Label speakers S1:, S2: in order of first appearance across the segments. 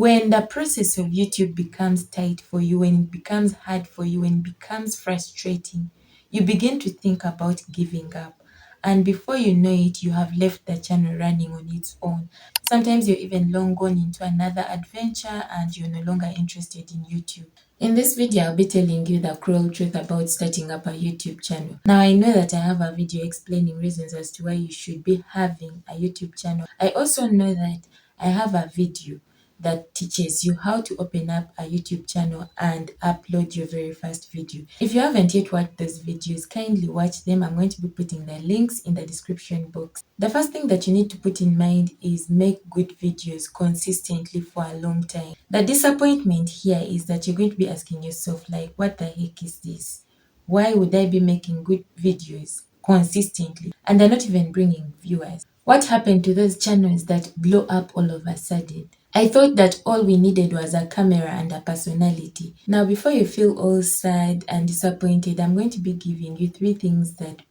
S1: When the process of YouTube becomes tight for you, when it becomes hard for you, when it becomes frustrating, you begin to think about giving up. And before you know it, you have left the channel running on its own. Sometimes you're even long gone into another adventure and you're no longer interested in YouTube. In this video, I'll be telling you the cruel truth about starting up a YouTube channel. Now, I know that I have a video explaining reasons as to why you should be having a YouTube channel. I also know that I have a video that teaches you how to open up a YouTube channel and upload your very first video. If you haven't yet watched those videos, kindly watch them. I'm going to be putting the links in the description box. The first thing that you need to put in mind is make good videos consistently for a long time. The disappointment here is that you're going to be asking yourself, like, what the heck is this? Why would I be making good videos consistently and they're not even bringing viewers? What happened to those channels that blow up all of a sudden? I thought that all we needed was a camera and a personality. Now, before you feel all sad and disappointed, I'm going to be giving you 3 things that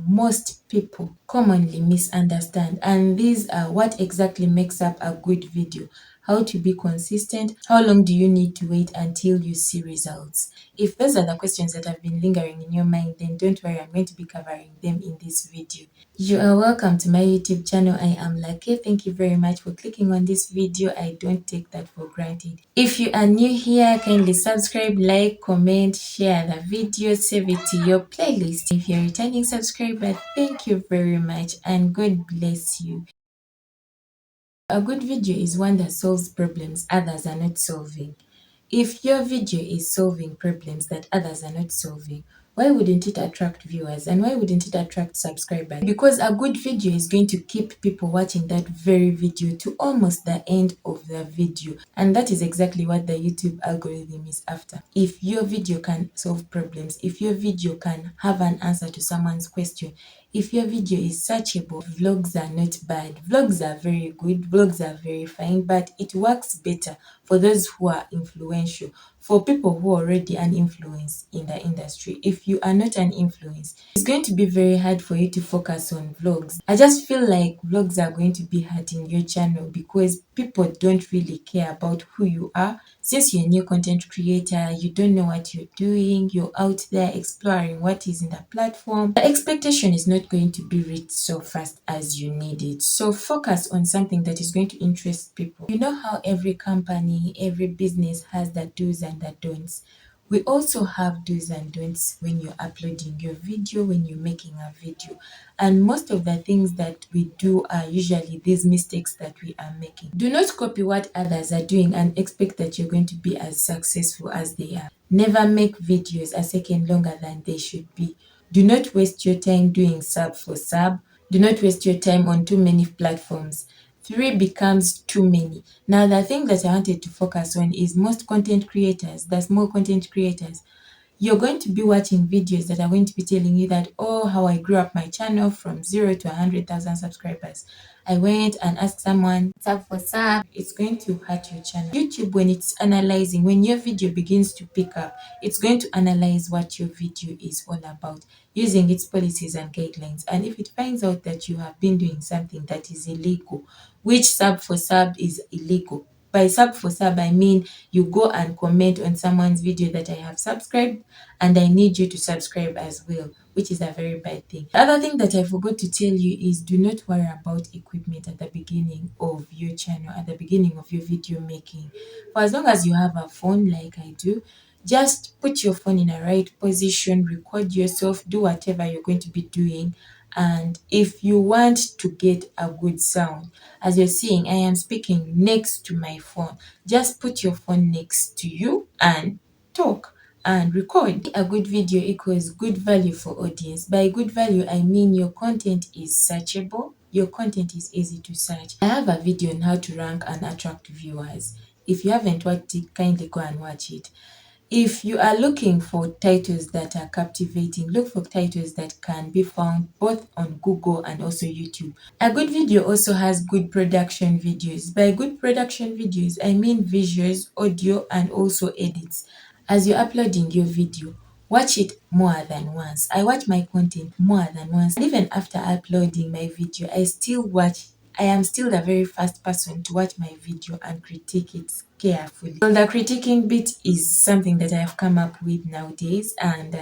S1: most people commonly misunderstand. And these are what exactly makes up a good video. How to be consistent, how long do you need to wait until you see results? If those are the questions that have been lingering in your mind, then don't worry, I'm going to be covering them in this video. You are welcome to my YouTube channel. I am Lucky. Thank you very much for clicking on this video. I don't take that for granted. If you are new here, kindly subscribe, like, comment, share the video, save it to your playlist. If you're a returning subscriber, thank you very much and God bless you. A good video is one that solves problems others are not solving. If your video is solving problems that others are not solving, why wouldn't it attract viewers and why wouldn't it attract subscribers? Because a good video is going to keep people watching that very video to almost the end of the video. And that is exactly what the YouTube algorithm is after. If your video can solve problems, if your video can have an answer to someone's question, if your video is searchable, vlogs are not bad. Vlogs are very good, vlogs are very fine, but it works better for those who are influential, for people who are already an influence in the industry. If you are not an influence, it's going to be very hard for you to focus on vlogs. I just feel like vlogs are going to be hurting your channel because people don't really care about who you are. Since you're a new content creator, you don't know what you're doing, you're out there exploring what is in the platform. The expectation is not going to be reached so fast as you need it. So focus on something that is going to interest people. You know how every company, every business has the do's and the don'ts. We also have do's and don'ts when you're uploading your video, when you're making a video. And most of the things that we do are usually these mistakes that we are making. Do not copy what others are doing and expect that you're going to be as successful as they are. Never make videos a second longer than they should be. Do not waste your time doing sub for sub. Do not waste your time on too many platforms. 3 becomes too many. Now, the thing that I wanted to focus on is most content creators, the small content creators. You're going to be watching videos that are going to be telling you that, oh, how I grew up my channel from 0 to 100,000 subscribers. I went and asked someone, sub for sub. It's going to hurt your channel. YouTube, when it's analyzing, when your video begins to pick up, it's going to analyze what your video is all about using its policies and guidelines. And if it finds out that you have been doing something that is illegal, which sub for sub is illegal. By sub for sub, I mean you go and comment on someone's video that I have subscribed and I need you to subscribe as well, which is a very bad thing. The other thing that I forgot to tell you is do not worry about equipment at the beginning of your channel, at the beginning of your video making. For as long as you have a phone like I do, just put your phone in a right position, record yourself, do whatever you're going to be doing. And if you want to get a good sound, as you're seeing, I am speaking next to my phone. Just put your phone next to you and talk and record. A good video equals good value for audience. By good value, I mean your content is searchable. Your content is easy to search. I have a video on how to rank and attract viewers. If you haven't watched it, kindly go and watch it. If you are looking for titles that are captivating, look for titles that can be found both on Google and also YouTube. A good video also has good production videos. By good production videos, I mean visuals, audio, and also edits. As you're uploading your video, watch it more than once. I watch my content more than once. And even after uploading my video, I am still the very first person to watch my video and critique it carefully. So the critiquing bit is something that I've come up with nowadays, and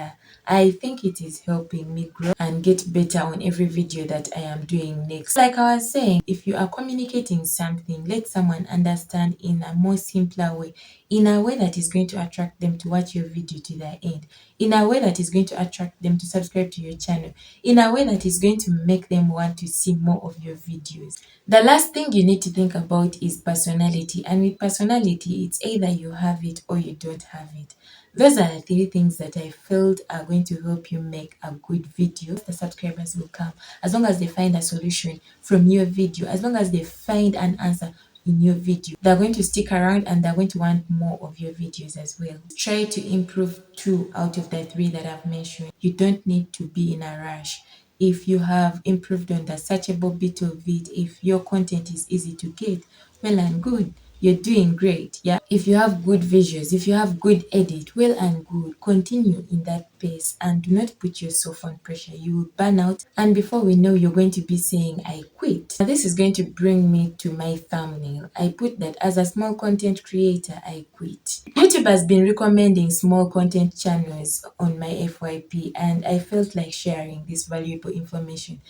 S1: I think it is helping me grow and get better on every video that I am doing next. Like I was saying, if you are communicating something, let someone understand in a more simpler way, in a way that is going to attract them to watch your video to the end, in a way that is going to attract them to subscribe to your channel, in a way that is going to make them want to see more of your videos. The last thing you need to think about is personality. And with personality, it's either you have it or you don't have it. Those are the three things that I felt are going to help you make a good video. The subscribers will come as long as they find a solution from your video, as long as they find an answer in your video. They're going to stick around and they're going to want more of your videos as well. Try to improve 2 out of the 3 that I've mentioned. You don't need to be in a rush. If you have improved on the searchable bit of it, if your content is easy to get, well and good. You're doing great. Yeah. If you have good visuals, if you have good edit, well and good. Continue in that pace and do not put yourself on pressure. You will burn out, and before we know, you're going to be saying, I quit. Now, this is going to bring me to my thumbnail. I put that as a small content creator, I quit. YouTube has been recommending small content channels on my FYP, and I felt like sharing this valuable information.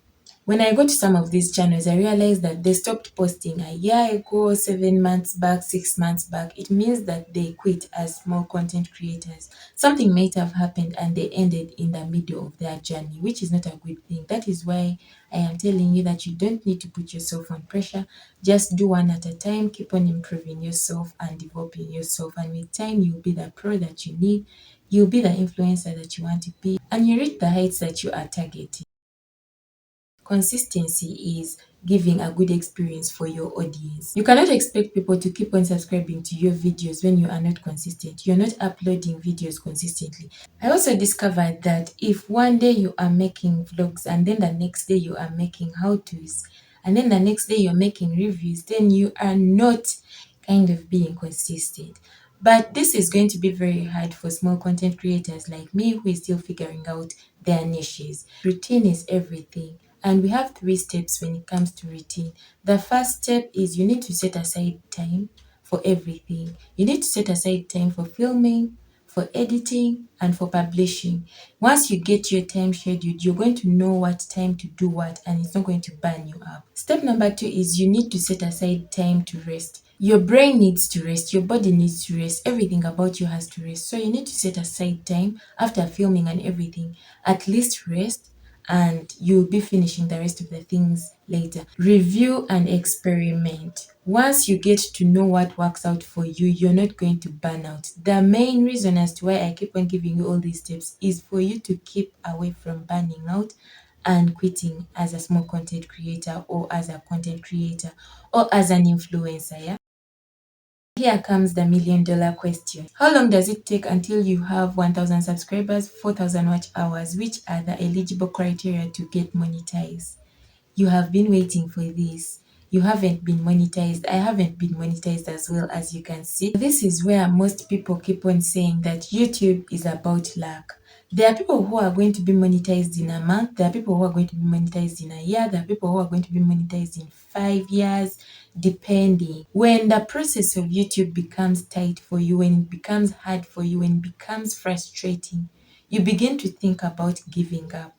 S1: When I go to some of these channels, I realized that they stopped posting a year ago, 7 months back, 6 months back. It means that they quit as small content creators. Something might have happened and they ended in the middle of their journey, which is not a good thing. That is why I am telling you that you don't need to put yourself on pressure. Just do one at a time. Keep on improving yourself and developing yourself. And with time, you'll be the pro that you need. You'll be the influencer that you want to be. And you reach the heights that you are targeting. Consistency is giving a good experience for your audience. You cannot expect people to keep on subscribing to your videos when you are not consistent. You're not uploading videos consistently. I also discovered that if one day you are making vlogs and then the next day you are making how-tos and then the next day you're making reviews, then you are not kind of being consistent. But this is going to be very hard for small content creators like me who is still figuring out their niches. Routine is everything. And we have 3 steps when it comes to routine. The first step is you need to set aside time for everything. You need to set aside time for filming, for editing, and for publishing. Once you get your time scheduled, you're going to know what time to do what, and it's not going to burn you up. Step number 2 is you need to set aside time to rest. Your brain needs to rest, your body needs to rest, everything about you has to rest. So you need to set aside time after filming and everything, at least rest, and you'll be finishing the rest of the things later. Review and experiment. Once you get to know what works out for you, you're not going to burn out. The main reason as to why I keep on giving you all these tips is for you to keep away from burning out and quitting as a small content creator or as a content creator or as an influencer. Yeah. Here comes the $1,000,000 question. How long does it take until you have 1,000 subscribers, 4,000 watch hours? Which are the eligible criteria to get monetized? You have been waiting for this. You haven't been monetized. I haven't been monetized as well, as you can see. This is where most people keep on saying that YouTube is about luck. There are people who are going to be monetized in a month. There are people who are going to be monetized in a year. There are people who are going to be monetized in 5 years, depending. When the process of YouTube becomes tight for you, when it becomes hard for you, when it becomes frustrating, you begin to think about giving up.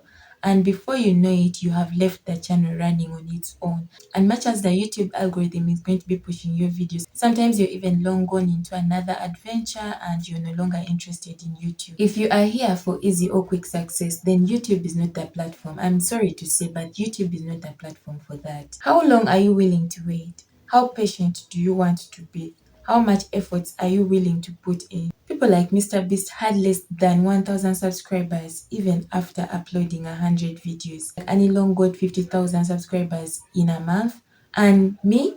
S1: And before you know it, you have left the channel running on its own. And much as the YouTube algorithm is going to be pushing your videos, sometimes you're even long gone into another adventure and you're no longer interested in YouTube. If you are here for easy or quick success, then YouTube is not the platform. I'm sorry to say, but YouTube is not the platform for that. How long are you willing to wait? How patient do you want to be? How much efforts are you willing to put in? People like Mr. Beast had less than 1,000 subscribers even after uploading 100 videos. Annie Long got 50,000 subscribers in a month, and me,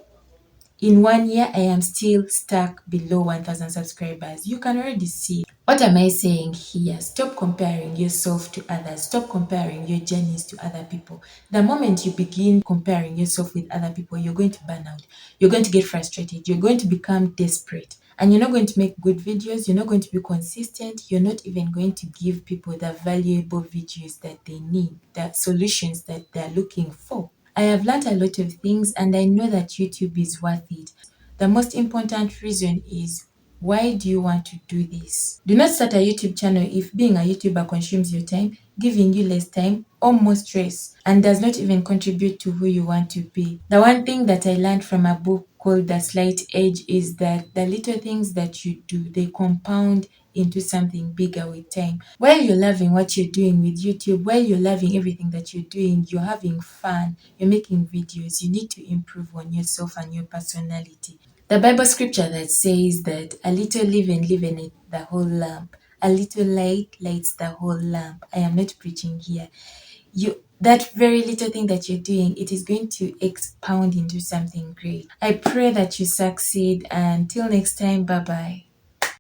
S1: in 1 year, I am still stuck below 1,000 subscribers. You can already see. What am I saying here? Stop comparing yourself to others. Stop comparing your journeys to other people. The moment you begin comparing yourself with other people, you're going to burn out. You're going to get frustrated. You're going to become desperate. And you're not going to make good videos. You're not going to be consistent. You're not even going to give people the valuable videos that they need, the solutions that they're looking for. I have learned a lot of things and I know that YouTube is worth it. The most important reason is, why do you want to do this? Do not start a YouTube channel if being a YouTuber consumes your time, giving you less time or more stress, and does not even contribute to who you want to be. The one thing that I learned from a book called The Slight Edge is that the little things that you do, they compound into something bigger with time. While you're loving what you're doing with YouTube, while you're loving everything that you're doing, you're having fun, you're making videos, you need to improve on yourself and your personality. The Bible scripture that says that a little leaven leaveneth the whole lump, a little light lights the whole lamp. I am not preaching here. That very little thing that you're doing, it is going to expound into something great. I pray that you succeed, and till next time, bye bye.